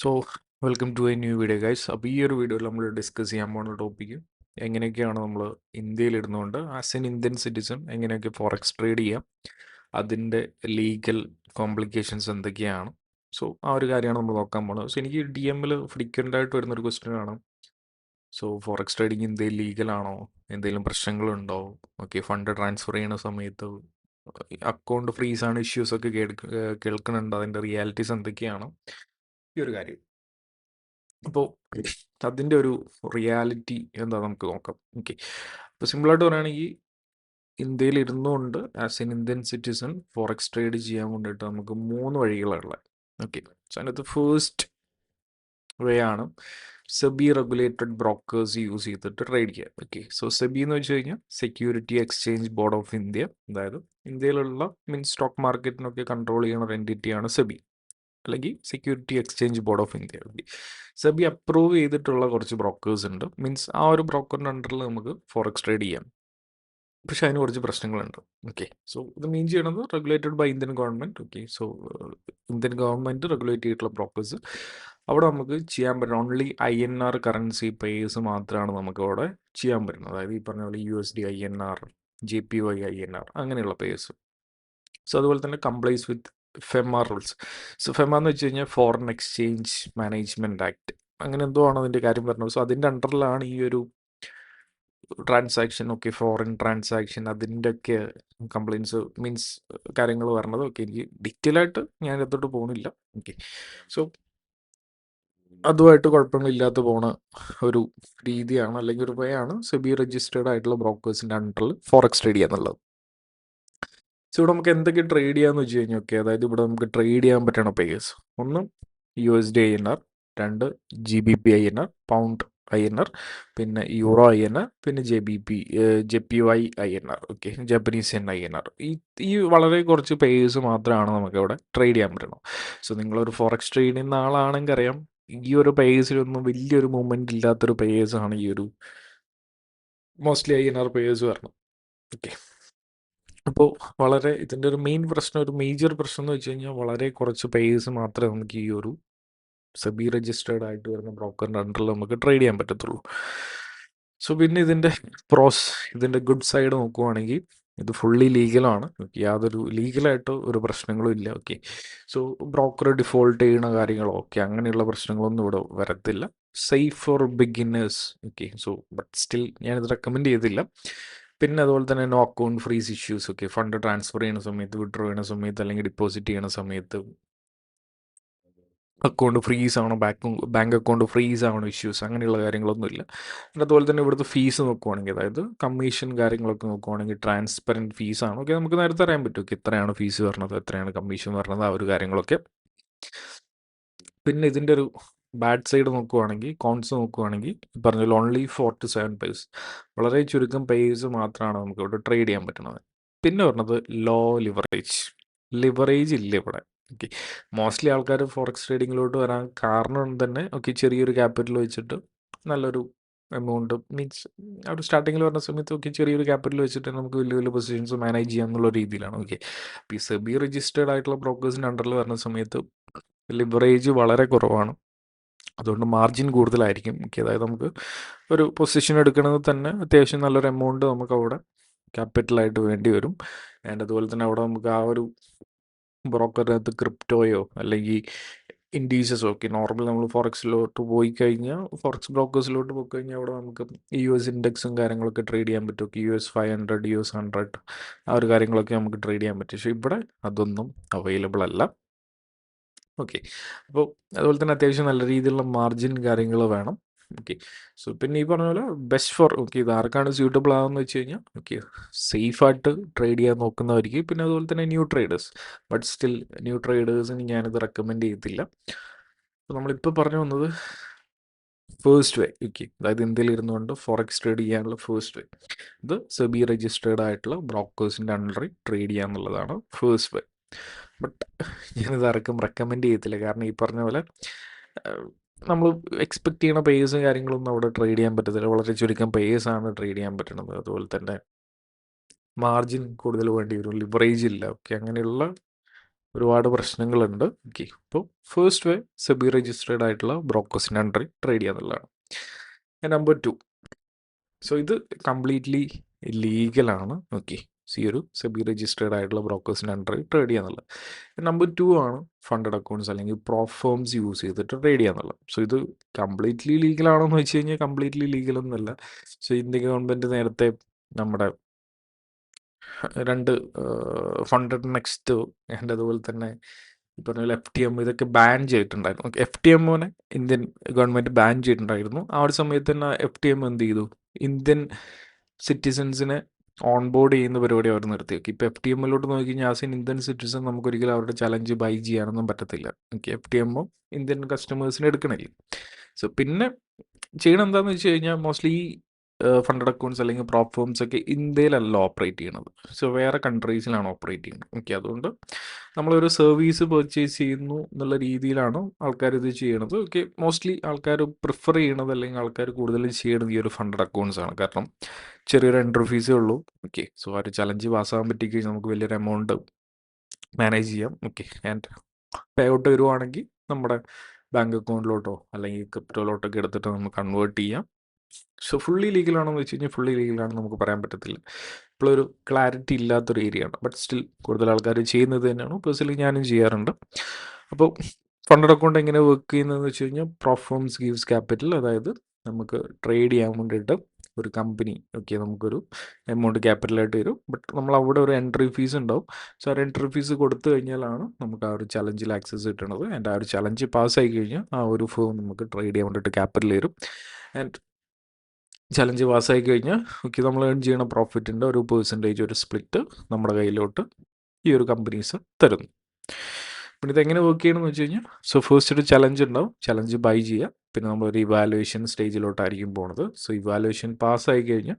So welcome to a new video guys. അപ്പോൾ ഈ ഒരു വീഡിയോയിൽ നമ്മൾ ഡിസ്കസ് ചെയ്യാൻ പോകുന്ന ടോപ്പിക്ക് എങ്ങനെയൊക്കെയാണ് നമ്മൾ ഇന്ത്യയിൽ ഇരുന്നുകൊണ്ട് ആസ് എൻ ഇന്ത്യൻ സിറ്റിസൺ എങ്ങനെയൊക്കെ ഫോറക്സ് ട്രേഡ് ചെയ്യാം, അതിൻ്റെ ലീഗൽ കോംപ്ലിക്കേഷൻസ് എന്തൊക്കെയാണ്. സോ ആ ഒരു കാര്യമാണ് നമ്മൾ നോക്കാൻ പോകുന്നത്. സോ എനിക്ക് ഡി എമ്മിൽ ഫ്രീക്വൻ്റ് ആയിട്ട് വരുന്നൊരു ക്വസ്റ്റ്യൻ ആണ്. സോ ഫോറക്സ് ട്രേഡിങ് ഇന്ത്യയിൽ ലീഗലാണോ, എന്തെങ്കിലും പ്രശ്നങ്ങളുണ്ടോ, ഓക്കെ ഫണ്ട് ട്രാൻസ്ഫർ ചെയ്യുന്ന സമയത്ത് അക്കൗണ്ട് ഫ്രീസ് ആണ് ഇഷ്യൂസ് ഒക്കെ കേൾക്കുന്നുണ്ട്, അതിൻ്റെ റിയാലിറ്റീസ് എന്തൊക്കെയാണ്, ഈ ഒരു കാര്യം. അപ്പോൾ അതിൻ്റെ ഒരു റിയാലിറ്റി എന്താ നമുക്ക് നോക്കാം. ഓക്കെ, അപ്പോൾ സിമ്പിളായിട്ട് പറയുകയാണെങ്കിൽ ഇന്ത്യയിൽ ഇരുന്നുകൊണ്ട് as an Indian citizen forex trade ചെയ്യാൻ വേണ്ടിയിട്ട് നമുക്ക് 3 വഴികളുള്ളത്. ഓക്കെ, സോ അതിനകത്ത് ഫസ്റ്റ് വേ ആണ് സെബി റെഗുലേറ്റഡ് ബ്രോക്കേഴ്സ് യൂസ് ചെയ്തിട്ട് ട്രേഡ് ചെയ്യാം. ഓക്കെ, സോ സെബി എന്ന് വെച്ച് കഴിഞ്ഞാൽ security exchange board of India, അതായത് ഇന്ത്യയിലുള്ള മീൻസ് സ്റ്റോക്ക് മാർക്കറ്റിനൊക്കെ കൺട്രോൾ ചെയ്യുന്ന ഒരു എൻറ്റിറ്റിയാണ് സെബി, അല്ലെങ്കിൽ security exchange board of India. SEBI approve ചെയ്തിട്ടുള്ള കുറച്ച് ബ്രോക്കേഴ്സ് ഉണ്ട്, മീൻസ് ആ ഒരു ബ്രോക്കറിൻ്റെ അണ്ടറിൽ നമുക്ക് ഫോറക്സ് ട്രേഡ് ചെയ്യാം. പക്ഷേ അതിന് കുറച്ച് പ്രശ്നങ്ങളുണ്ട്. ഓക്കെ, സോ ഇത് മീൻ ചെയ്യണത് regulated by Indian government. Okay, so Indian government regulate ചെയ്തിട്ടുള്ള ബ്രോക്കേഴ്സ് അവിടെ നമുക്ക് ചെയ്യാൻ പറ്റുന്ന ഓൺലി INR കറൻസി പേയേഴ്സ് മാത്രമാണ് നമുക്ക് അവിടെ ചെയ്യാൻ പറ്റുന്നത്. അതായത് ഈ പറഞ്ഞ പോലെ USD INR, JPY INR അങ്ങനെയുള്ള പേയേഴ്സ്. സോ അതുപോലെ തന്നെ കംപ്ലൈസ് വിത്ത് ഫെമ റൂൾസ്. സോ ഫെമ എന്ന് വെച്ച് കഴിഞ്ഞാൽ ഫോറിൻ എക്സ്ചേഞ്ച് മാനേജ്മെൻറ്റ് ആക്ട്, അങ്ങനെ എന്തോ ആണ് അതിൻ്റെ കാര്യം പറഞ്ഞത്. സോ അതിൻ്റെ അണ്ടറിലാണ് ഈ ഒരു ട്രാൻസാക്ഷൻ, ഓക്കെ ഫോറിൻ ട്രാൻസാക്ഷൻ അതിൻ്റെയൊക്കെ കംപ്ലയിൻസ് മീൻസ് കാര്യങ്ങൾ പറഞ്ഞത്. ഓക്കെ, എനിക്ക് ഡീറ്റെയിൽ ആയിട്ട് ഞാൻ എത്തോട്ട് പോകുന്നില്ല. ഓക്കെ, സോ അതുമായിട്ട് കുഴപ്പങ്ങളില്ലാത്ത പോണ ഒരു രീതിയാണ്, അല്ലെങ്കിൽ ഒരു വേ ആണ് സെബി രജിസ്റ്റേർഡ് ആയിട്ടുള്ള ബ്രോക്കേഴ്സിൻ്റെ അണ്ടറിൽ ഫോറക്സ് ട്രേഡ് ചെയ്യുക എന്നുള്ളത്. സോ ഇവിടെ നമുക്ക് എന്തൊക്കെ ട്രേഡ് ചെയ്യാന്ന് വെച്ച് കഴിഞ്ഞാൽ, ഓക്കെ, അതായത് ഇവിടെ നമുക്ക് ട്രേഡ് ചെയ്യാൻ പറ്റണ പേയേഴ്സ്, ഒന്ന് USD INR, 2 GBP INR, pound INR, പിന്നെ യൂറോ INR, പിന്നെ JPY INR, okay Japanese N INR. ഈ വളരെ കുറച്ച് പേയേഴ്സ് മാത്രമാണ് നമുക്ക് ഇവിടെ ട്രേഡ് ചെയ്യാൻ പറ്റണം. സോ നിങ്ങളൊരു ഫോറക്സ് ട്രേഡ് ചെയ്യുന്ന ആളാണെങ്കിൽ അറിയാം, ഈ ഒരു പേയേഴ്സിലൊന്നും വലിയൊരു മൂവ്മെൻറ്റ് ഇല്ലാത്തൊരു പേയേഴ്സാണ് ഈ ഒരു മോസ്റ്റ്ലി INR പേയേഴ്സ് വരണം. ഓക്കെ, അപ്പോൾ വളരെ ഇതിൻ്റെ ഒരു മെയിൻ പ്രശ്നം, ഒരു മേജർ പ്രശ്നം എന്ന് വെച്ച് കഴിഞ്ഞാൽ വളരെ കുറച്ച് പേയേഴ്സ് മാത്രമേ നമുക്ക് ഈ ഒരു സെബി രജിസ്റ്റേർഡ് ആയിട്ട് വരുന്ന ബ്രോക്കറിൻ്റെ അണ്ടറിൽ നമുക്ക് ട്രേഡ് ചെയ്യാൻ പറ്റത്തുള്ളൂ. സോ പിന്നെ ഇതിൻ്റെ ഗുഡ് സൈഡ് നോക്കുവാണെങ്കിൽ ഇത് ഫുള്ളി ലീഗലാണ്. യാതൊരു ലീഗലായിട്ട് ഒരു പ്രശ്നങ്ങളും ഇല്ല. ഓക്കെ, സോ ബ്രോക്കർ ഡിഫോൾട്ട് ചെയ്യുന്ന കാര്യങ്ങളോ ഓക്കെ അങ്ങനെയുള്ള പ്രശ്നങ്ങളൊന്നും ഇവിടെ വരത്തില്ല. Safe for beginners. Okay, so but still ഞാനിത് റെക്കമെൻഡ് ചെയ്തില്ല. പിന്നെ അതുപോലെ തന്നെ no account freeze issues. Okay, fund transfer ചെയ്യുന്ന സമയത്ത്, വിഡ്രോ ചെയ്യുന്ന സമയത്ത്, അല്ലെങ്കിൽ ഡിപ്പോസിറ്റ് ചെയ്യുന്ന സമയത്ത് അക്കൗണ്ട് ഫ്രീസ് ആവണോ, ബാങ്ക് അക്കൗണ്ട് ഫ്രീസ് ആവണോ ഇഷ്യൂസ്, അങ്ങനെയുള്ള കാര്യങ്ങളൊന്നുമില്ല. പിന്നെ അതുപോലെ തന്നെ ഇവിടുത്തെ ഫീസ് നോക്കുവാണെങ്കിൽ, അതായത് കമ്മീഷൻ കാര്യങ്ങളൊക്കെ നോക്കുവാണെങ്കിൽ ട്രാൻസ്പെറൻറ്റ് ഫീസാണ്. ഓക്കെ, നമുക്ക് നേരത്തെ അറിയാൻ പറ്റും ഓക്കെ എത്രയാണ് ഫീസ് വരുന്നത്, എത്രയാണ് കമ്മീഷൻ വരുന്നത്, ആ ഒരു കാര്യങ്ങളൊക്കെ. പിന്നെ ഇതിൻ്റെ ഒരു ബാഡ് സൈഡ് നോക്കുവാണെങ്കിൽ, കോൺസ് നോക്കുവാണെങ്കിൽ പറഞ്ഞ ഓൺലി 4 to 7 പേഴ്സ്, വളരെ ചുരുക്കം പേഴ്സ് മാത്രമാണ് നമുക്ക് ഇവിടെ ട്രേഡ് ചെയ്യാൻ പറ്റുന്നത്. പിന്നെ പറഞ്ഞത് ലോ ലിവറേജ് ഇല്ല ഇവിടെ. ഓക്കെ, മോസ്റ്റ്ലി ആൾക്കാർ ഫോറക്സ് ട്രേഡിങ്ങിലോട്ട് വരാൻ കാരണം തന്നെ ഓക്കെ ചെറിയൊരു ക്യാപിറ്റൽ വെച്ചിട്ട് നല്ലൊരു എമൗണ്ട് മീൻസ് ഒരു സ്റ്റാർട്ടിങ്ങിൽ പറഞ്ഞ സമയത്ത് ഓക്കെ ചെറിയൊരു ക്യാപിറ്റൽ വെച്ചിട്ട് നമുക്ക് വലിയ വലിയ പൊസിഷൻസ് മാനേജ് ചെയ്യാം എന്നുള്ള രീതിയിലാണ്. ഓക്കെ, അപ്പോൾ ഈ സെബി രജിസ്റ്റേർഡ് ആയിട്ടുള്ള ബ്രോക്കേഴ്സിൻ്റെ അണ്ടറിൽ വരുന്ന സമയത്ത് ലിവറേജ് വളരെ കുറവാണ്, അതുകൊണ്ട് മാർജിൻ കൂടുതലായിരിക്കും. ഓക്കെ, അതായത് നമുക്ക് ഒരു പൊസിഷൻ എടുക്കണമെങ്കിൽ തന്നെ അത്യാവശ്യം നല്ലൊരു എമൗണ്ട് നമുക്ക് അവിടെ ക്യാപിറ്റലായിട്ട് വേണ്ടി വരും. ആൻഡ് അതുപോലെ തന്നെ അവിടെ നമുക്ക് ആ ഒരു ബ്രോക്കറിനകത്ത് ക്രിപ്റ്റോയോ അല്ലെങ്കിൽ ഇൻഡീസസോ ഒക്കെ നോർമൽ നമ്മൾ ഫോറക്സിലോട്ട് പോയി കഴിഞ്ഞാൽ, ഫോറക്സ് ബ്രോക്കേഴ്സിലോട്ട് പോയി കഴിഞ്ഞാൽ അവിടെ നമുക്ക് US ഇൻഡെക്സും കാര്യങ്ങളൊക്കെ ട്രേഡ് ചെയ്യാൻ പറ്റും. US 500, US 100 ആ ഒരു കാര്യങ്ങളൊക്കെ നമുക്ക് ട്രേഡ് ചെയ്യാൻ പറ്റും. പക്ഷേ ഇവിടെ അതൊന്നും അവൈലബിൾ അല്ല. ഓക്കെ, അപ്പോൾ അതുപോലെ തന്നെ അത്യാവശ്യം നല്ല രീതിയിലുള്ള മാർജിൻ കാര്യങ്ങൾ വേണം. ഓക്കെ, സോ പിന്നെ ഈ പറഞ്ഞ പോലെ ബെസ്റ്റ് ഫോർ ഓക്കെ ഇത് ആർക്കാണ് സ്യൂട്ടബിൾ ആകുമെന്ന് വെച്ച് കഴിഞ്ഞാൽ, ഓക്കെ സേഫായിട്ട് ട്രേഡ് ചെയ്യാൻ നോക്കുന്നവർക്ക്, പിന്നെ അതുപോലെ തന്നെ new traders. But still new ട്രേഡേഴ്സിന് ഞാനിത് റെക്കമെൻഡ് ചെയ്യത്തില്ല. അപ്പോൾ നമ്മളിപ്പോൾ പറഞ്ഞു വന്നത് ഫേസ്റ്റ് വേ. ഓക്കെ, അതായത് ഇന്ത്യയിൽ ഇരുന്നുകൊണ്ട് ഫോറക്സ് ട്രേഡ് ചെയ്യാനുള്ള ഫേസ്റ്റ് വേ ഇത് സെബി രജിസ്റ്റേർഡ് ആയിട്ടുള്ള ബ്രോക്കേഴ്സിൻ്റെ അണ്ടറിൽ ട്രേഡ് ചെയ്യുക എന്നുള്ളതാണ് ഫേസ്റ്റ് വേ. ബട്ട് ഞാനിത് ആർക്കും റെക്കമെൻഡ് ചെയ്യത്തില്ല, കാരണം ഈ പറഞ്ഞ പോലെ നമ്മൾ എക്സ്പെക്ട് ചെയ്യുന്ന പേയേഴ്സും കാര്യങ്ങളൊന്നും അവിടെ ട്രേഡ് ചെയ്യാൻ പറ്റത്തില്ല. വളരെ ചുരുക്കം പേയേഴ്സാണ് ട്രേഡ് ചെയ്യാൻ പറ്റുന്നത്. അതുപോലെ തന്നെ മാർജിൻ കൂടുതൽ വേണ്ടി വരും, ലിവറേജ് ഇല്ല. ഓക്കെ, അങ്ങനെയുള്ള ഒരുപാട് പ്രശ്നങ്ങളുണ്ട്. ഓക്കെ, അപ്പോൾ ഫസ്റ്റ് വേ സെബി രജിസ്റ്റേർഡ് ആയിട്ടുള്ള ബ്രോക്കേഴ്സിൻ്റെ അണ്ടറിൽ ട്രേഡ് ചെയ്യാന്നുള്ളതാണ്. നമ്പർ 2, സോ ഇത് കംപ്ലീറ്റ്ലി ലീഗലാണ്. ഓക്കെ, സോ ഈ ഒരു സെബി രജിസ്റ്റേർഡ് ആയിട്ടുള്ള ബ്രോക്കേഴ്സിൻ്റെ അണ്ടറിൽ ട്രേഡ് ചെയ്യാന്നുള്ളത്. നമ്പർ 2 ആണ് ഫണ്ടഡ് അക്കൗണ്ട്സ് അല്ലെങ്കിൽ പ്രോപ്പ് ഫേംസ് യൂസ് ചെയ്തിട്ട് ട്രേഡ് ചെയ്യാന്നുള്ളത്. സോ ഇത് കംപ്ലീറ്റ്ലി ലീഗലാണോ എന്ന് വെച്ച് കഴിഞ്ഞാൽ കംപ്ലീറ്റ്ലി ലീഗലൊന്നുമല്ല. സോ ഇന്ത്യ ഗവൺമെൻറ് നേരത്തെ നമ്മുടെ 2 ഫണ്ടഡ് നെക്സ്റ്റ് ആൻഡ് അതുപോലെ തന്നെ ഈ പറഞ്ഞ പോലെ FTM ഇതൊക്കെ ബാൻ ചെയ്തിട്ടുണ്ടായിരുന്നു. FTMനെ ഇന്ത്യൻ ഗവൺമെൻറ് ബാൻ ചെയ്തിട്ടുണ്ടായിരുന്നു. ആ ഒരു സമയത്ത് തന്നെ FTM എന്ത് ചെയ്തു, ഇന്ത്യൻ സിറ്റിസൺസിനെ ഓൺ ബോർഡ് ചെയ്യുന്ന പരിപാടി അവർ നിർത്തി വെക്കും. ഇപ്പോൾ FTMലോട്ട് നോക്കി കഴിഞ്ഞാൽ ആസ് എൻ ഇന്ത്യൻ സിറ്റിസൺ നമുക്കൊരിക്കലും അവരുടെ ചലഞ്ച് ബൈ ചെയ്യാനൊന്നും പറ്റത്തില്ല. FTM ഇന്ത്യൻ കസ്റ്റമേഴ്സിനെ എടുക്കണില്ല. സോ പിന്നെ ചെയ്യണം എന്താണെന്ന് വെച്ച് കഴിഞ്ഞാൽ മോസ്റ്റ്ലി ഫണ്ടഡ് അക്കൗണ്ട്സ് അല്ലെങ്കിൽ പ്രോപ്പ് ഫേംസ് ഒക്കെ ഇന്ത്യയിലല്ല ഓപ്പറേറ്റ് ചെയ്യണത്. സോ വേറെ കൺട്രീസിലാണ് ഓപ്പറേറ്റ് ചെയ്യുന്നത്. ഓക്കെ, അതുകൊണ്ട് നമ്മളൊരു സർവീസ് പർച്ചേസ് ചെയ്യുന്നു എന്നുള്ള രീതിയിലാണ് ആൾക്കാർ ഇത് ചെയ്യണത്. ഓക്കെ, മോസ്റ്റ്ലി ആൾക്കാർ പ്രിഫർ ചെയ്യണത് അല്ലെങ്കിൽ ആൾക്കാർ കൂടുതലും ചെയ്യണത് ഈ ഒരു ഫണ്ടഡ് അക്കൗണ്ട്സ് ആണ്. കാരണം ചെറിയൊരു എൻട്രി ഫീസേ ഉള്ളൂ. ഓക്കെ, സോ ആ ഒരു ചലഞ്ച് പാസ്സാകാൻ പറ്റിക്കഴിഞ്ഞാൽ നമുക്ക് വലിയൊരു എമൗണ്ട് മാനേജ് ചെയ്യാം. ഓക്കെ, ആൻഡ് പേ ഔട്ട് വരുവാണെങ്കിൽ നമ്മുടെ ബാങ്ക് അക്കൗണ്ടിലോട്ടോ അല്ലെങ്കിൽ ക്രിപ്റ്റോയിലോട്ടൊക്കെ എടുത്തിട്ട് നമുക്ക് കൺവേർട്ട് ചെയ്യാം. സോ ഫുള്ളി ലീഗലാണോ എന്ന് വെച്ച് കഴിഞ്ഞാൽ ഫുള്ളി ലീഗലാണെന്ന് നമുക്ക് പറയാൻ പറ്റത്തില്ല. ഇപ്പോഴൊരു ക്ലാരിറ്റി ഇല്ലാത്തൊരു ഏരിയ ആണ്. ബട്ട് സ്റ്റിൽ കൂടുതൽ ആൾക്കാർ ചെയ്യുന്നത് തന്നെയാണ്. പേഴ്സണലി ഞാനും ചെയ്യാറുണ്ട്. അപ്പോൾ ഫണ്ടഡ് അക്കൗണ്ട് എങ്ങനെ വർക്ക് ചെയ്യുന്നതെന്ന് വെച്ച് കഴിഞ്ഞാൽ പ്രോഫോംസ് ഗീവ്സ് ക്യാപിറ്റൽ, അതായത് നമുക്ക് ട്രേഡ് ചെയ്യാൻ വേണ്ടിയിട്ട് ഒരു കമ്പനി ഓക്കെ നമുക്കൊരു എമൗണ്ട് ക്യാപിറ്റലായിട്ട് തരും. ബട്ട് നമ്മൾ അവിടെ ഒരു എൻട്രി ഫീസ് ഉണ്ടാവും. സോ ആ എൻട്രി ഫീസ് കൊടുത്തു കഴിഞ്ഞാലാണ് നമുക്ക് ആ ഒരു ചലഞ്ചിൽ ആക്സസ് കിട്ടുന്നത്. ആൻഡ് ആ ഒരു ചലഞ്ച് പാസ്സായി കഴിഞ്ഞാൽ ആ ഒരു ഫേം നമുക്ക് ട്രേഡ് ചെയ്യാൻ വേണ്ടിയിട്ട് ക്യാപിറ്റൽ തരും. ആൻഡ് ചലഞ്ച് പാസ്സായി കഴിഞ്ഞാൽ ഓക്കെ നമ്മൾ ഏൺ ചെയ്യണ പ്രോഫിറ്റിൻ്റെ ഒരു പെർസെൻറ്റേജ്, ഒരു സ്പ്ലിറ്റ് നമ്മുടെ കയ്യിലോട്ട് ഈ ഒരു കമ്പനീസ് തരുന്നു. പിന്നെ ഇതെങ്ങനെ വർക്ക് ചെയ്യണമെന്ന് വെച്ച് കഴിഞ്ഞാൽ സോ ഫസ്റ്റ് ഒരു ചലഞ്ച് ഉണ്ടാവും, ചലഞ്ച് ബൈ ചെയ്യുക. പിന്നെ നമ്മളൊരു ഇവാലുവേഷൻ സ്റ്റേജിലോട്ടായിരിക്കും പോണത്. സോ ഇവാലുവേഷൻ പാസ്സായി കഴിഞ്ഞാൽ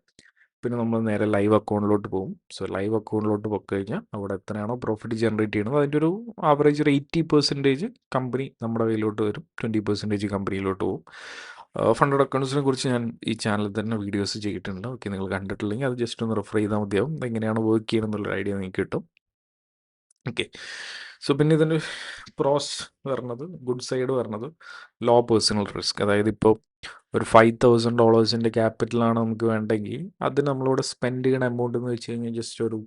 പിന്നെ നമ്മൾ നേരെ ലൈവ് അക്കൗണ്ടിലോട്ട് പോകും. സോ ലൈവ് അക്കൗണ്ടിലോട്ട് പോയി കഴിഞ്ഞാൽ അവിടെ എത്രയാണോ പ്രോഫിറ്റ് ജനറേറ്റ് ചെയ്യുന്നത് അതിൻ്റെ ഒരു ആവറേജ് ഒരു 80% കമ്പനി നമ്മുടെ കയ്യിലോട്ട് വരും, 20% കമ്പനിയിലോട്ട് പോകും. ഫണ്ടഡ് അക്കൗണ്ട്സിനെ കുറിച്ച് ഞാൻ ഈ ചാനലിൽ തന്നെ വീഡിയോസ് ചെയ്തിട്ടുണ്ട്. ഓക്കെ, നിങ്ങൾ കണ്ടിട്ടില്ലെങ്കിൽ അത് ജസ്റ്റ് ഒന്ന് റെഫർ ചെയ്താൽ മതിയാവും. എങ്ങനെയാണ് വർക്ക് ചെയ്യണം എന്നുള്ളൊരു ഐഡിയ നിങ്ങൾക്ക് കിട്ടും. ഓക്കെ, സോ പിന്നെ ഇതിൻ്റെ പ്രോസ് പറഞ്ഞത്, ഗുഡ് സൈഡ് പറഞ്ഞത് ലോ പേഴ്സണൽ റിസ്ക്. അതായത് ഇപ്പോൾ ഒരു $5,000 ക്യാപിറ്റലാണ് നമുക്ക് വേണ്ടെങ്കിൽ അത് നമ്മളിവിടെ സ്പെൻഡ് ചെയ്യുന്ന എമൗണ്ട് എന്ന് വെച്ച് കഴിഞ്ഞാൽ ജസ്റ്റ് ഒരു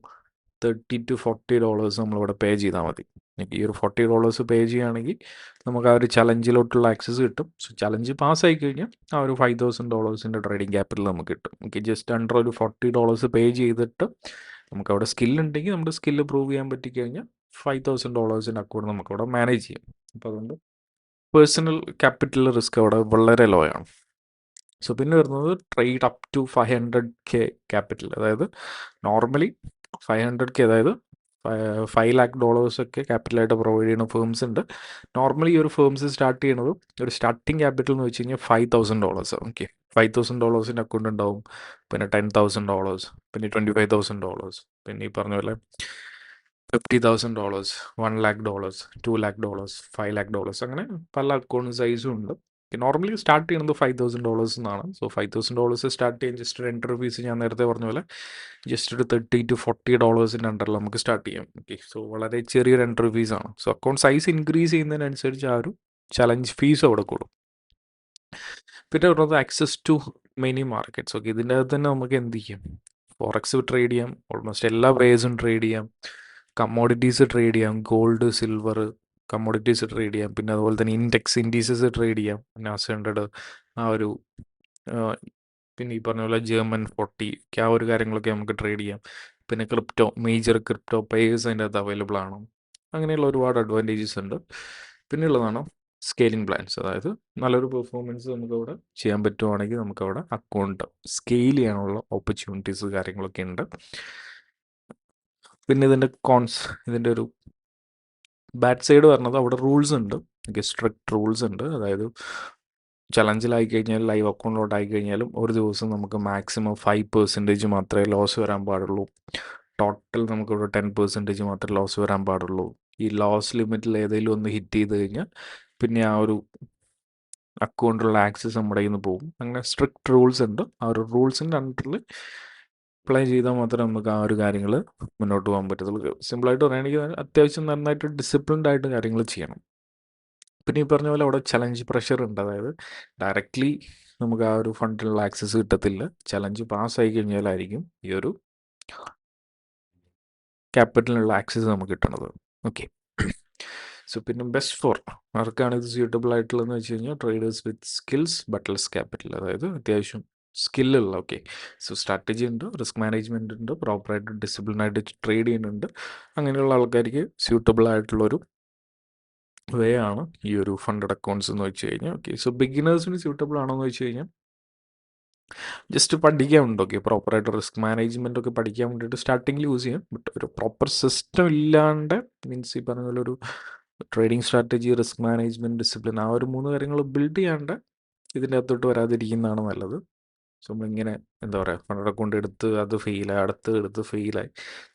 $30 to $40 നമ്മളിവിടെ പേ ചെയ്താൽ മതി. ഈ ഒരു $40 പേ ചെയ്യുകയാണെങ്കിൽ നമുക്ക് ആ ഒരു ചലഞ്ചിലോട്ടുള്ള ആക്സസ് കിട്ടും. സോ ചലഞ്ച് പാസ്സായി കഴിഞ്ഞാൽ ആ ഒരു $5,000 ട്രേഡിംഗ് ക്യാപിറ്റൽ നമുക്ക് കിട്ടും. ഓക്കെ, ജസ്റ്റ് അണ്ടർ ഒരു $40 പേ ചെയ്തിട്ട് നമുക്ക് അവിടെ സ്കില്ലുണ്ടെങ്കിൽ നമ്മുടെ സ്കില്ല് പ്രൂവ് ചെയ്യാൻ പറ്റിക്കഴിഞ്ഞാൽ $5,000 അക്കൗണ്ട് നമുക്കവിടെ മാനേജ് ചെയ്യാം. അപ്പോൾ അതുകൊണ്ട് പേഴ്സണൽ ക്യാപിറ്റൽ റിസ്ക് അവിടെ വളരെ ലോ ആണ്. സോ പിന്നെ വരുന്നത് trade up to 500K capital. അതായത് നോർമലി 500K, അതായത് $5 lakh ഒക്കെ ക്യാപിറ്റലായിട്ട് പ്രൊവൈഡ് ചെയ്യുന്ന ഫേംസ് ഉണ്ട്. നോർമലി ഈ ഒരു ഫേംസ് സ്റ്റാർട്ട് ചെയ്യണത് ഒരു സ്റ്റാർട്ടിങ് ക്യാപിറ്റൽ എന്ന് വെച്ച് കഴിഞ്ഞാൽ $5,000. ഓക്കെ, $5,000 അക്കൗണ്ട് ഉണ്ടാവും. പിന്നെ $10,000, പിന്നെ $25,000, പിന്നെ ഈ പറഞ്ഞ പോലെ $50,000, $1 lakh, $2 lakh, $5 lakh, അങ്ങനെ പല അക്കൗണ്ട് സൈസും ഉണ്ട്. നോർമലി സ്റ്റാർട്ട് ചെയ്യുന്നത് $5,000 എന്നാണ്. സോ $5,000 സ്റ്റാർട്ട് ചെയ്യാൻ ജസ്റ്റ് ഒരു എൻട്രി ഫീസ് ഞാൻ നേരത്തെ പറഞ്ഞ പോലെ ജസ്റ്റ് ഒരു $30 to $40 അണ്ടറിൽ നമുക്ക് സ്റ്റാർട്ട് ചെയ്യാം. ഓക്കെ, സോ വളരെ ചെറിയൊരു എൻട്രി ഫീസാണ്. സോ അക്കൗണ്ട് സൈസ് ഇൻക്രീസ് ചെയ്യുന്നതിനനുസരിച്ച് ആ ഒരു ചലഞ്ച് ഫീസ് അവിടെ കൂടും. പിന്നെ പറഞ്ഞത് access to many markets. Okay, ഇതിൻ്റെ അകത്ത് തന്നെ നമുക്ക് എന്ത് ചെയ്യാം, ഫോറക്സ് ട്രേഡ് ചെയ്യാം, ഓൾമോസ്റ്റ് എല്ലാ പേഴ്സും ട്രേഡ് ചെയ്യാം, കമ്മോഡിറ്റീസ് ട്രേഡ് ചെയ്യാം, ഗോൾഡ്, സിൽവർ, കമ്മോഡിറ്റീസ് ട്രേഡ് ചെയ്യാം. പിന്നെ അതുപോലെ തന്നെ ഇൻഡീസസ് ട്രേഡ് ചെയ്യാം, നാസ് 100 ആ ഒരു പിന്നെ ഈ പറഞ്ഞ പോലെ ജർമ്മൻ 40 ആ ഒരു കാര്യങ്ങളൊക്കെ നമുക്ക് ട്രേഡ് ചെയ്യാം. പിന്നെ ക്രിപ്റ്റോ, മേജർ ക്രിപ്റ്റോ പേയേഴ്സ് അതിൻ്റെ അകത്ത് അവൈലബിൾ ആണ്. അങ്ങനെയുള്ള ഒരുപാട് അഡ്വാൻറ്റേജസ് ഉണ്ട്. പിന്നെ ഉള്ളതാണ് സ്കെയിലിംഗ് പ്ലാൻസ്. അതായത് നല്ലൊരു പെർഫോമൻസ് നമുക്ക് അവിടെ ചെയ്യാൻ പറ്റുവാണെങ്കിൽ നമുക്കവിടെ അക്കൗണ്ട് സ്കെയിൽ ചെയ്യാനുള്ള ഓപ്പർച്യൂണിറ്റീസ് കാര്യങ്ങളൊക്കെ ഉണ്ട്. പിന്നെ ഇതിൻ്റെ ഇതിൻ്റെ ഒരു ബാഡ് സൈഡ് പറഞ്ഞത് അവിടെ റൂൾസ് ഉണ്ട്, സ്ട്രിക്റ്റ് റൂൾസ് ഉണ്ട്. അതായത് ചലഞ്ചിലായി കഴിഞ്ഞാൽ ലൈവ് അക്കൗണ്ടിലോട്ട് ആയി കഴിഞ്ഞാലും ഒരു ദിവസം നമുക്ക് മാക്സിമം 5% മാത്രമേ ലോസ് വരാൻ പാടുള്ളൂ. ടോട്ടൽ നമുക്കിവിടെ 10% മാത്രമേ ലോസ് വരാൻ പാടുള്ളൂ. ഈ ലോസ് ലിമിറ്റിൽ ഏതെങ്കിലും ഒന്ന് ഹിറ്റ് ചെയ്ത് കഴിഞ്ഞാൽ പിന്നെ ആ ഒരു അക്കൗണ്ടിലുള്ള ആക്സസ് നമ്മുടെ കയ്യിൽ നിന്ന് പോകും. അങ്ങനെ സ്ട്രിക്റ്റ് റൂൾസ് ഉണ്ട്. ആ ഒരു റൂൾസിൻ്റെ അണ്ടറിൽ അപ്ലൈ ചെയ്താൽ മാത്രമേ നമുക്ക് ആ ഒരു കാര്യങ്ങൾ മുന്നോട്ട് പോകാൻ പറ്റത്തുള്ളൂ. സിമ്പിളായിട്ട് പറയുകയാണെങ്കിൽ അത്യാവശ്യം നന്നായിട്ട് ഡിസിപ്ലിൻഡ് ആയിട്ട് കാര്യങ്ങൾ ചെയ്യണം. പിന്നെ ഈ പറഞ്ഞ പോലെ അവിടെ ചലഞ്ച് പ്രഷർ ഉണ്ട്. അതായത് ഡയറക്റ്റ്ലി നമുക്ക് ആ ഒരു ഫണ്ടിനുള്ള ആക്സസ് കിട്ടത്തില്ല. ചലഞ്ച് പാസ്സായി കഴിഞ്ഞാലായിരിക്കും ഈ ഒരു ക്യാപിറ്റലിനുള്ള ആക്സസ് നമുക്ക് കിട്ടണത്. ഓക്കെ. സോ പിന്നെ ബെസ്റ്റ് ഫോർ ആർക്കാണ് ഇത് സ്യൂട്ടബിൾ ആയിട്ടുള്ളതെന്ന് വെച്ച് കഴിഞ്ഞാൽ traders with skills but less capital. അതായത് അത്യാവശ്യം സ്കില്ലുള്ള, ഓക്കെ, സോ സ്ട്രാറ്റജി ഉണ്ട്, റിസ്ക് മാനേജ്മെൻറ്റ് ഉണ്ട്, പ്രോപ്പറായിട്ട് ഡിസിപ്ലിനായിട്ട് ട്രേഡ് ചെയ്യുന്നുണ്ട്, അങ്ങനെയുള്ള ആൾക്കാർക്ക് സ്യൂട്ടബിൾ ആയിട്ടുള്ളൊരു വേ ആണ് ഈ ഒരു ഫണ്ടഡ് അക്കൗണ്ട്സ് എന്ന് വെച്ച് കഴിഞ്ഞാൽ. ഓക്കെ, സോ ബിഗിനേഴ്സിന് സ്യൂട്ടബിൾ ആണോ എന്ന് വെച്ച് കഴിഞ്ഞാൽ ജസ്റ്റ് പഠിക്കാനുണ്ട്. ഓക്കെ, പ്രോപ്പറായിട്ട് റിസ്ക് മാനേജ്മെൻ്റ് ഒക്കെ പഠിക്കാൻ വേണ്ടിയിട്ട് സ്റ്റാർട്ടിങ്ങിൽ യൂസ് ചെയ്യാം. ബട്ട് ഒരു പ്രോപ്പർ സിസ്റ്റം ഇല്ലാണ്ട്, മീൻസ് ഈ പറഞ്ഞ പോലെ ഒരു trading strategy, risk management, discipline, ആ ഒരു 3 കാര്യങ്ങൾ ബിൽഡ് ചെയ്യാണ്ട് ഇതിൻ്റെ അകത്തോട്ട് വരാതിരിക്കുന്നതാണ് നല്ലത്. സോ നമ്മളിങ്ങനെ എന്താ പറയുക, ഫണ്ടഡ് അക്കൗണ്ട് എടുത്ത് അത് ഫെയിലായി, എടുത്ത് ഫെയിലായി,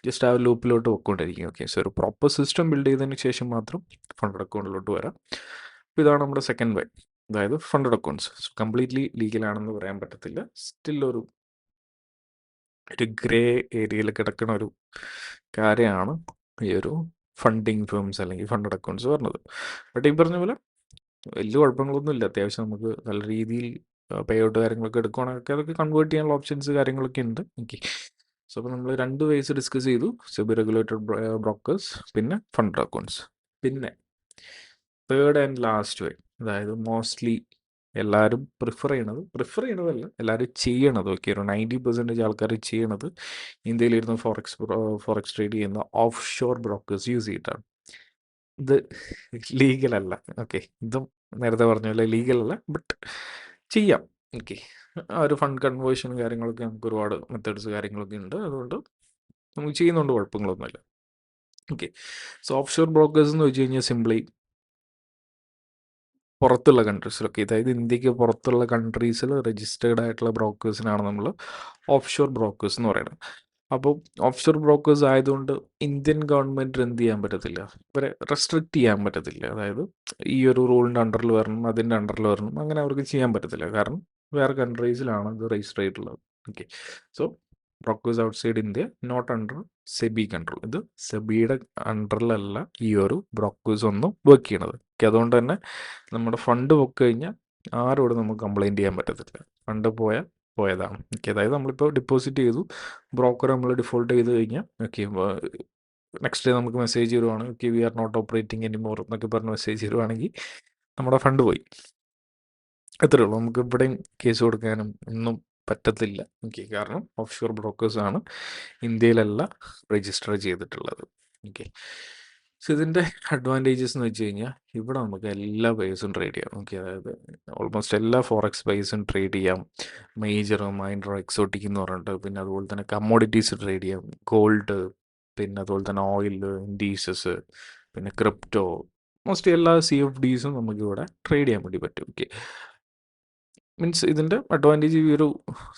ജസ്റ്റ് ആ ഒരു ലൂപ്പിലോട്ട് പോയിക്കൊണ്ടിരിക്കും. ഓക്കെ, സോ ഒരു പ്രോപ്പർ സിസ്റ്റം ബിൽഡ് ചെയ്തതിന് ശേഷം മാത്രം ഫണ്ടഡ് അക്കൗണ്ടിലോട്ട് വരാം. അപ്പോൾ ഇതാണ് നമ്മുടെ സെക്കൻഡ് വേ, അതായത് ഫണ്ടഡ് അക്കൗണ്ട്സ്. കംപ്ലീറ്റ്ലി ലീഗലാണെന്ന് പറയാൻ പറ്റത്തില്ല, സ്റ്റിൽ ഒരു ഗ്രേ ഏരിയയിൽ കിടക്കുന്ന ഒരു കാര്യമാണ് ഈ ഒരു ഫണ്ടിങ് ഫേംസ് അല്ലെങ്കിൽ ഫണ്ടഡ് അക്കൗണ്ട്സ് പറഞ്ഞത്. ബട്ട് ഈ പറഞ്ഞ പോലെ വലിയ കുഴപ്പങ്ങളൊന്നുമില്ല. അത്യാവശ്യം നമുക്ക് നല്ല രീതിയിൽ പേ ഔട്ട് കാര്യങ്ങളൊക്കെ എടുക്കുകയാണെങ്കിൽ അതൊക്കെ കൺവേർട്ട് ചെയ്യാനുള്ള ഓപ്ഷൻസ് കാര്യങ്ങളൊക്കെ ഉണ്ട്. ഓക്കെ, സോ അപ്പോൾ നമ്മൾ 2 വേസ് ഡിസ്കസ് ചെയ്തു, സെബി റെഗുലേറ്റഡ് ബ്രോക്കേഴ്സ് പിന്നെ ഫണ്ടഡ് അക്കൗണ്ട്സ്. പിന്നെ തേർഡ് ആൻഡ് ലാസ്റ്റ് വേ, അതായത് മോസ്റ്റ്ലി എല്ലാവരും പ്രിഫർ ചെയ്യണതല്ല, എല്ലാവരും ചെയ്യണത്, ഓക്കെ, ഒരു 90% ആൾക്കാർ ചെയ്യണത് ഇന്ത്യയിലിരുന്ന് ഫോറക്സ് ട്രേഡ് ചെയ്യുന്ന ഓഫ് ഷോർ ബ്രോക്കേഴ്സ് യൂസ് ചെയ്തിട്ടാണ്. ഇത് ലീഗലല്ല. ഓക്കെ, ഇതും നേരത്തെ പറഞ്ഞ പോലെ ലീഗലല്ല, ബട്ട് ചെയ്യാം. ഓക്കെ, ആ ഒരു ഫണ്ട് കൺവേർഷൻ കാര്യങ്ങളൊക്കെ നമുക്ക് ഒരുപാട് മെത്തേഡ്സ് കാര്യങ്ങളൊക്കെ ഉണ്ട്, അതുകൊണ്ട് നമുക്ക് ചെയ്യുന്നതുകൊണ്ട് കുഴപ്പങ്ങളൊന്നുമില്ല. Okay, so offshore brokers എന്ന് വെച്ച് കഴിഞ്ഞാൽ സിംപ്ലി പുറത്തുള്ള കൺട്രീസിലൊക്കെ, അതായത് ഇന്ത്യക്ക് പുറത്തുള്ള കൺട്രീസിൽ രജിസ്റ്റേർഡ് ആയിട്ടുള്ള ബ്രോക്കേഴ്സിനാണ് നമ്മൾ ഓഫ് ഷോർ ബ്രോക്കേഴ്സ് എന്ന് പറയുന്നത്. അപ്പോൾ ഓഫ് ഷോർ ബ്രോക്കേഴ്സ് ആയതുകൊണ്ട് ഇന്ത്യൻ ഗവൺമെൻറ് എന്ത് ചെയ്യാൻ പറ്റത്തില്ല, ഇവരെ റെസ്ട്രിക്റ്റ് ചെയ്യാൻ പറ്റത്തില്ല. അതായത് ഈ ഒരു റൂളിൻ്റെ അണ്ടറിൽ വരണം, അതിൻ്റെ അണ്ടറിൽ വരണം, അങ്ങനെ അവർക്ക് ചെയ്യാൻ പറ്റത്തില്ല. കാരണം വേറെ കൺട്രീസിലാണ് ഇത് രജിസ്റ്റർ ചെയ്തിട്ടുള്ളത്. Okay, so brokers outside India not under SEBI control. ഇത് സെബിയുടെ അണ്ടറിലല്ല ഈ ഒരു ബ്രോക്കേഴ്സ് ഒന്നും വർക്ക് ചെയ്യണത്. ഓക്കെ, അതുകൊണ്ട് തന്നെ നമ്മുടെ ഫണ്ട് പൊക്കി കഴിഞ്ഞാൽ ആരോടും നമുക്ക് കംപ്ലയിൻറ്റ് ചെയ്യാൻ പറ്റത്തില്ല. ഫണ്ട് പോയാൽ പോയതാണ്. ഓക്കെ, അതായത് നമ്മളിപ്പോൾ ഡെപ്പോസിറ്റ് ചെയ്തു, ബ്രോക്കർ നമ്മൾ ഡിഫോൾട്ട് ചെയ്ത് കഴിഞ്ഞാൽ, ഓക്കെ, നെക്സ്റ്റ് ഡേ നമുക്ക് മെസ്സേജ് വരുവാണ്, okay, we are not operating any more എന്നൊക്കെ പറഞ്ഞ് മെസ്സേജ് വരുവാണെങ്കിൽ നമ്മുടെ ഫണ്ട് പോയി. അത്രേ ഉള്ളൂ. നമുക്ക് ഇവിടെയും കേസ് കൊടുക്കാനും ഒന്നും പറ്റത്തില്ല. ഓക്കെ, കാരണം ഓഫ് ഷോർ ബ്രോക്കേഴ്സാണ്, ഇന്ത്യയിലല്ല രജിസ്റ്റർ ചെയ്തിട്ടുള്ളത്. ഓക്കെ, സോ ഇതിൻ്റെ അഡ്വാൻറ്റേജസ് എന്ന് വെച്ച് കഴിഞ്ഞാൽ ഇവിടെ നമുക്ക് എല്ലാ പേഴ്സും ട്രേഡ് ചെയ്യാം. ഓക്കെ, അതായത് ഓൾമോസ്റ്റ് എല്ലാ ഫോറക്സ് പേഴ്സും ട്രേഡ് ചെയ്യാം. മേജർ, മൈനർ, എക്സോട്ടിക് എന്ന് പറഞ്ഞിട്ട്, പിന്നെ അതുപോലെ തന്നെ കമ്മോഡിറ്റീസ് ട്രേഡ് ചെയ്യാം, ഗോൾഡ്, പിന്നെ അതുപോലെ തന്നെ ഓയിൽ, ഇൻഡീസസ്, പിന്നെ ക്രിപ്റ്റോ, മോസ്റ്റ്ലി എല്ലാ CFDസും നമുക്കിവിടെ ട്രേഡ് ചെയ്യാൻ വേണ്ടി പറ്റും. ഓക്കെ, മീൻസ് ഇതിൻ്റെ അഡ്വാൻറ്റേജ് ഈ ഒരു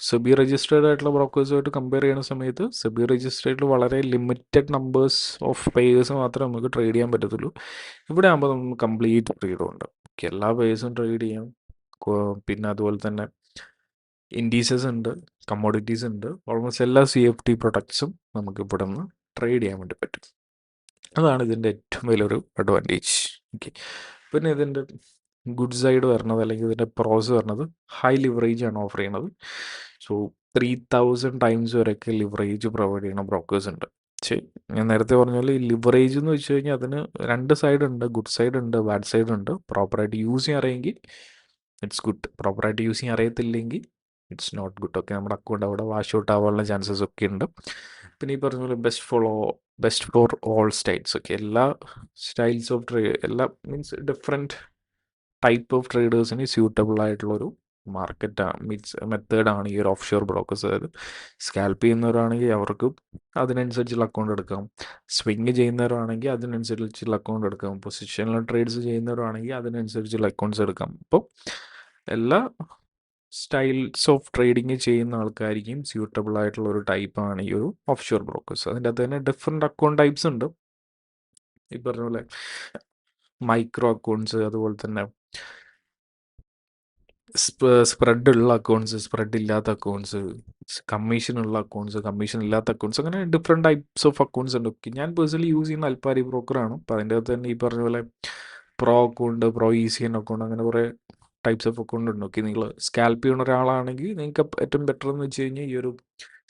സെബി രജിസ്റ്റേർഡ് ആയിട്ടുള്ള ബ്രോക്കേഴ്സുമായിട്ട് കമ്പയർ ചെയ്യുന്ന സമയത്ത് സെബി രജിസ്റ്റേർഡിൽ വളരെ ലിമിറ്റഡ് നമ്പേഴ്സ് ഓഫ് പേയേഴ്സ് മാത്രമേ നമുക്ക് ട്രേഡ് ചെയ്യാൻ പറ്റത്തുള്ളൂ. ഇവിടെ ആകുമ്പോൾ നമുക്ക് കംപ്ലീറ്റ് ഫ്രീഡം ഉണ്ട്. ഓക്കെ, എല്ലാ പേയേഴ്സും ട്രേഡ് ചെയ്യാം. പിന്നെ അതുപോലെ തന്നെ ഇൻഡീസസ് ഉണ്ട്, കമ്മോഡിറ്റീസ് ഉണ്ട്, ഓൾമോസ്റ്റ് എല്ലാ CFD പ്രൊഡക്ട്സും നമുക്ക് ഇവിടെ നിന്ന് ട്രേഡ് ചെയ്യാൻ വേണ്ടി പറ്റും. അതാണ് ഇതിൻ്റെ ഏറ്റവും വലിയൊരു അഡ്വാൻറ്റേജ്. ഓക്കെ, പിന്നെ ഇതിൻ്റെ ഗുഡ് സൈഡ് വരുന്നത്, അല്ലെങ്കിൽ ഇതിൻ്റെ പ്രോസ് വരുന്നത്, ഹൈ ലിവറേജ് ആണ് ഓഫർ ചെയ്യുന്നത്. സോ 3000 ടൈംസ് വരെയൊക്കെ ലിവറേജ് പ്രൊവൈഡ് ചെയ്യുന്ന ബ്രോക്കേഴ്സ് ഉണ്ട്. പക്ഷേ ഞാൻ നേരത്തെ പറഞ്ഞ പോലെ ഈ ലിവറേജ് എന്ന് വെച്ച് കഴിഞ്ഞാൽ അതിന് 2 സൈഡ് ഉണ്ട്, ഗുഡ് സൈഡ് ഉണ്ട്, ബാഡ് സൈഡ് ഉണ്ട്. പ്രോപ്പറായിട്ട് യൂസ് ചെയ്യാൻ അറിയെങ്കിൽ ഇറ്റ്സ് ഗുഡ്, പ്രോപ്പറായിട്ട് യൂസ് ചെയ്യാൻ അറിയത്തില്ലെങ്കിൽ ഇറ്റ്സ് നോട്ട് ഗുഡ്. ഓക്കെ, നമ്മുടെ അക്കൗണ്ട് അവിടെ വാഷ് ഔട്ട് ആവാനുള്ള ചാൻസസ് ഒക്കെ ഉണ്ട്. പിന്നെ ഈ പറഞ്ഞ പോലെ best for all styles. Okay, എല്ലാ സ്റ്റൈൽസ് ഓഫ് ട്രേഡ്, എല്ലാ മീൻസ് ഡിഫറെൻറ്റ് ടൈപ്പ് ഓഫ് ട്രേഡേഴ്സിന് സ്യൂട്ടബിൾ ആയിട്ടുള്ളൊരു മാർക്കറ്റാണ്, മീൻസ് മെത്തേഡാണ് ഈ ഒരു ഓഫ് ഷോർ ബ്രോക്കേഴ്സ്. അതായത് സ്കാൽപ്പ് ചെയ്യുന്നവരാണെങ്കിൽ അവർക്ക് അതിനനുസരിച്ചുള്ള അക്കൗണ്ട് എടുക്കാം, സ്വിങ് ചെയ്യുന്നവരാണെങ്കിൽ അതിനനുസരിച്ചുള്ള അക്കൗണ്ട് എടുക്കാം, പൊസിഷണൽ ട്രേഡ്സ് ചെയ്യുന്നവരാണെങ്കിൽ അതിനനുസരിച്ചുള്ള അക്കൗണ്ട്സ് എടുക്കാം. അപ്പോൾ എല്ലാ സ്റ്റൈൽസ് ഓഫ് ട്രേഡിങ് ചെയ്യുന്ന ആൾക്കാർക്കും സ്യൂട്ടബിൾ ആയിട്ടുള്ള ഒരു ടൈപ്പാണ് ഈ ഒരു ഓഫ് ഷോർ ബ്രോക്കേഴ്സ്. അതിൻ്റെ അകത്ത് തന്നെ ഡിഫറെൻറ്റ് അക്കൗണ്ട് ടൈപ്സ് ഉണ്ട്. ഈ പറഞ്ഞ പോലെ മൈക്രോ അക്കൗണ്ട്സ്, അതുപോലെ തന്നെ സ്പ്രെഡുള്ള അക്കൗണ്ട്സ്, സ്പ്രെഡ് ഇല്ലാത്ത അക്കൗണ്ട്സ്, കമ്മീഷനുള്ള അക്കൗണ്ട്സ്, കമ്മീഷൻ ഇല്ലാത്ത അക്കൗണ്ട്സ്, അങ്ങനെ ഡിഫറെൻറ്റ് ടൈപ്സ് ഓഫ് അക്കൗണ്ട്സ് ഉണ്ട്. ഓക്കെ, ഞാൻ പേഴ്സണലി യൂസ് ചെയ്യുന്ന അൽപ്പാരി ബ്രോക്കറാണ്. അപ്പോൾ അതിൻ്റെ അകത്ത് തന്നെ ഈ പറഞ്ഞ പോലെ pro account, pro ECN account, അങ്ങനെ കുറേ ടൈപ്സ് ഓഫ് അക്കൗണ്ട് ഉണ്ട്. ഓക്കെ, നിങ്ങൾ സ്കാൽപ്പ് ചെയ്യുന്ന ഒരാളാണെങ്കിൽ നിങ്ങൾക്ക് ഏറ്റവും ബെറ്റർ എന്ന് വെച്ച് കഴിഞ്ഞാൽ ഈ ഒരു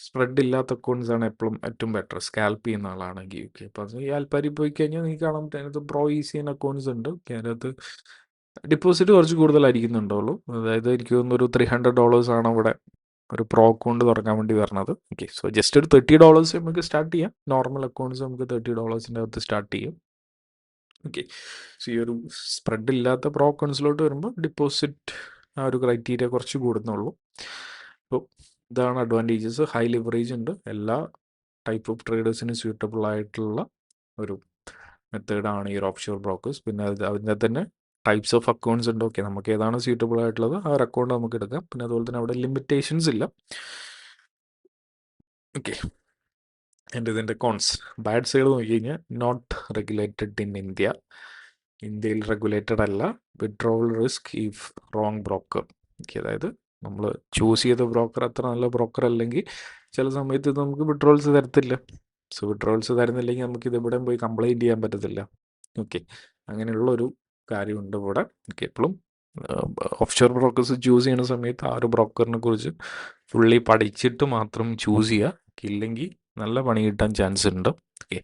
സ്പ്രെഡ് ഇല്ലാത്ത അക്കൗണ്ട്സ് ആണ് എപ്പോഴും ഏറ്റവും ബെറ്റർ, സ്കാൽപ്പ് ചെയ്യുന്ന ആളാണെങ്കിൽ. ഓക്കെ, അപ്പോൾ ഈ ആൽപ്പാരി പോയി കഴിഞ്ഞാൽ നിങ്ങൾക്ക് കാണാൻ പറ്റും അതിനകത്ത് പ്രോ ECN അക്കൗണ്ട്സ് ഉണ്ട്. ഓക്കെ, അതിനകത്ത് ഡിപ്പോസിറ്റ് കുറച്ച് കൂടുതലായിരിക്കുന്നുണ്ടുള്ളൂ. അതായത് എനിക്ക് തോന്നുന്നു ഒരു $300 ആണ് അവിടെ ഒരു പ്രോ അക്കൗണ്ട് തുറക്കാൻ വേണ്ടി വരുന്നത്. ഓക്കെ, സോ ജസ്റ്റ് ഒരു $30 നമുക്ക് സ്റ്റാർട്ട് ചെയ്യാം. നോർമൽ അക്കൗണ്ട്സ് നമുക്ക് $30 അകത്ത് സ്റ്റാർട്ട് ചെയ്യും. ഓക്കെ, സോ ഈ ഒരു സ്പ്രെഡ് ഇല്ലാത്ത പ്രോ അക്കൗണ്ട്സിലോട്ട് വരുമ്പോൾ ഡിപ്പോസിറ്റ് ആ ഒരു ക്രൈറ്റീരിയ കുറച്ച് കൂടുന്നുള്ളൂ. അപ്പോൾ ഇതാണ് അഡ്വാൻറ്റേജസ്. ഹൈ ലിവറേജ് ഉണ്ട്. എല്ലാ ടൈപ്പ് ഓഫ് ട്രേഡേഴ്സിന് സ്യൂട്ടബിൾ ആയിട്ടുള്ള ഒരു മെത്തേഡാണ് ഈ ഒരു ഓഫ്ഷോർ ബ്രോക്കേഴ്സ്. പിന്നെ അതിൻ്റെ തന്നെ ടൈപ്സ് ഓഫ് അക്കൗണ്ട്സ് ഉണ്ട്. ഓക്കെ, നമുക്ക് ഏതാണ് സ്യൂട്ടബിൾ ആയിട്ടുള്ളത് ആ ഒരു അക്കൗണ്ട് നമുക്ക് എടുക്കാം. പിന്നെ അതുപോലെ തന്നെ അവിടെ ലിമിറ്റേഷൻസ് ഇല്ല. ഓക്കെ, ആൻഡ് ഇതിൻ്റെ കോൺസ്, ബാഡ് സൈഡ് നോക്കി കഴിഞ്ഞാൽ നോട്ട് റെഗുലേറ്റഡ് ഇൻ ഇന്ത്യ. ഇന്ത്യയിൽ റെഗുലേറ്റഡ് അല്ല. Withdrawal risk if wrong broker. Okay, അതായത് നമ്മൾ ചൂസ് ചെയ്ത ബ്രോക്കർ അത്ര നല്ല ബ്രോക്കർ അല്ലെങ്കിൽ ചില സമയത്ത് ഇത് നമുക്ക് വിഡ്രോവൽസ് തരത്തില്ല. സോ വിഡ്രോവൽസ് തരുന്നില്ലെങ്കിൽ നമുക്ക് ഇത് എവിടെയും പോയി കംപ്ലൈൻറ്റ് ചെയ്യാൻ പറ്റത്തില്ല. ഓക്കെ, അങ്ങനെയുള്ളൊരു കാര്യമുണ്ട് ഇവിടെ. ഓക്കെ, എപ്പോഴും ഓഫ്ഷോർ ബ്രോക്കേഴ്സ് ചൂസ് ചെയ്യുന്ന സമയത്ത് ആ ഒരു ബ്രോക്കറിനെ കുറിച്ച് ഫുള്ളി പഠിച്ചിട്ട് മാത്രം ചൂസ് ചെയ്യുക. ഇല്ലെങ്കിൽ നല്ല പണി കിട്ടാൻ ചാൻസ് ഉണ്ട്. ഓക്കെ,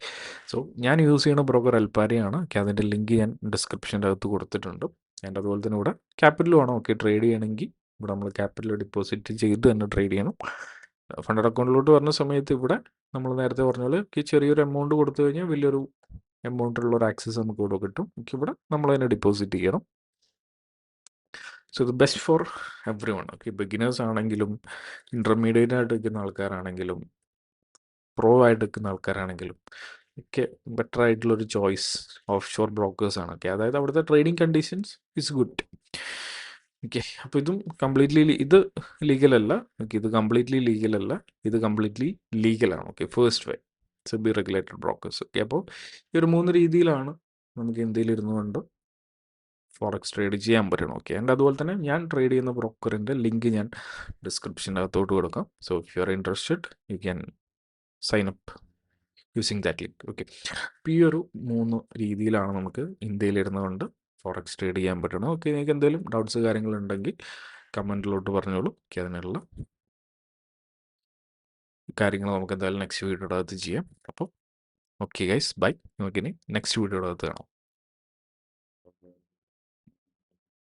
സോ ഞാൻ യൂസ് ചെയ്യുന്ന ബ്രോക്കർ അൽപ്പാരിയാണ്. ഓക്കെ, അതിൻ്റെ ലിങ്ക് ഞാൻ ഡിസ്ക്രിപ്ഷൻ്റെ അകത്ത് കൊടുത്തിട്ടുണ്ട്. ആൻഡ് അതുപോലെ തന്നെ ഇവിടെ ക്യാപിറ്റൽ വേണം. ഓക്കെ, ട്രേഡ് ചെയ്യണമെങ്കിൽ ഇവിടെ നമ്മൾ ക്യാപിറ്റൽ ഡിപ്പോസിറ്റ് ചെയ്ത് തന്നെ ട്രേഡ് ചെയ്യണം. ഫണ്ടഡ് അക്കൗണ്ടിലോട്ട് വരുന്ന സമയത്ത് ഇവിടെ നമ്മൾ നേരത്തെ പറഞ്ഞ പോലെ ചെറിയൊരു എമൗണ്ട് കൊടുത്തു കഴിഞ്ഞാൽ വലിയൊരു എമൗണ്ടിലുള്ള ഒരു ആക്സസ് നമുക്ക് ഇവിടെ കിട്ടും. ഇവിടെ നമ്മൾ തന്നെ ഡിപ്പോസിറ്റ് ചെയ്യണം. സോ ഇത് best for every one. Okay, beginners ആണെങ്കിലും ഇൻ്റർമീഡിയറ്റ് ആയിട്ട് നിൽക്കുന്ന ആൾക്കാരാണെങ്കിലും പ്രോ ആയിട്ട് നിൽക്കുന്ന ആൾക്കാരാണെങ്കിലും ഒക്കെ ബെറ്റർ ആയിട്ടുള്ളൊരു ചോയ്സ് ഓഫ് ഷോർ ബ്രോക്കേഴ്സാണ്. ഓക്കെ, അതായത് അവിടുത്തെ trading conditions is good. Okay, അപ്പോൾ ഇതും കംപ്ലീറ്റ്ലി ഇത് ലീഗലല്ല. ഓക്കെ, ഇത് കംപ്ലീറ്റ്ലി ലീഗലല്ല, ഇത് കംപ്ലീറ്റ്ലി ലീഗലാണ്. Okay, first way SEBI regulated brokers. Okay, അപ്പോൾ ഈ ഒരു 3 രീതിയിലാണ് നമുക്ക് ഇന്ത്യയിൽ ഇരുന്നുകൊണ്ട് ഫോറക്സ് ട്രേഡ് ചെയ്യാൻ പറ്റണം. ഓക്കെ, ആൻഡ് അതുപോലെ തന്നെ ഞാൻ ട്രേഡ് ചെയ്യുന്ന ബ്രോക്കറിൻ്റെ ലിങ്ക് ഞാൻ ഡിസ്ക്രിപ്ഷൻ്റെ അകത്തോട്ട് കൊടുക്കാം. So if you are interested you can sign up using that link. Okay, അപ്പോൾ ഈ ഒരു 3 രീതിയിലാണ് നമുക്ക് ഇന്ത്യയിൽ ഇരുന്നുകൊണ്ട് ഫോറക്സ് ട്രേഡ് ചെയ്യാൻ പറ്റണം. ഓക്കെ, നിങ്ങൾക്ക് എന്തെങ്കിലും ഡൗട്ട്സ് കാര്യങ്ങളുണ്ടെങ്കിൽ കമൻറ്റിലോട്ട് പറഞ്ഞോളൂ. ഓക്കെ, അതിനുള്ള കാര്യങ്ങൾ നമുക്ക് എന്തായാലും നെക്സ്റ്റ് വീഡിയോയുടെ അകത്ത് ചെയ്യാം. അപ്പോൾ ഓക്കെ ഗൈസ്, ബൈ. നമുക്കിനി നെക്സ്റ്റ് വീഡിയോയുടെ അകത്ത് കാണാം.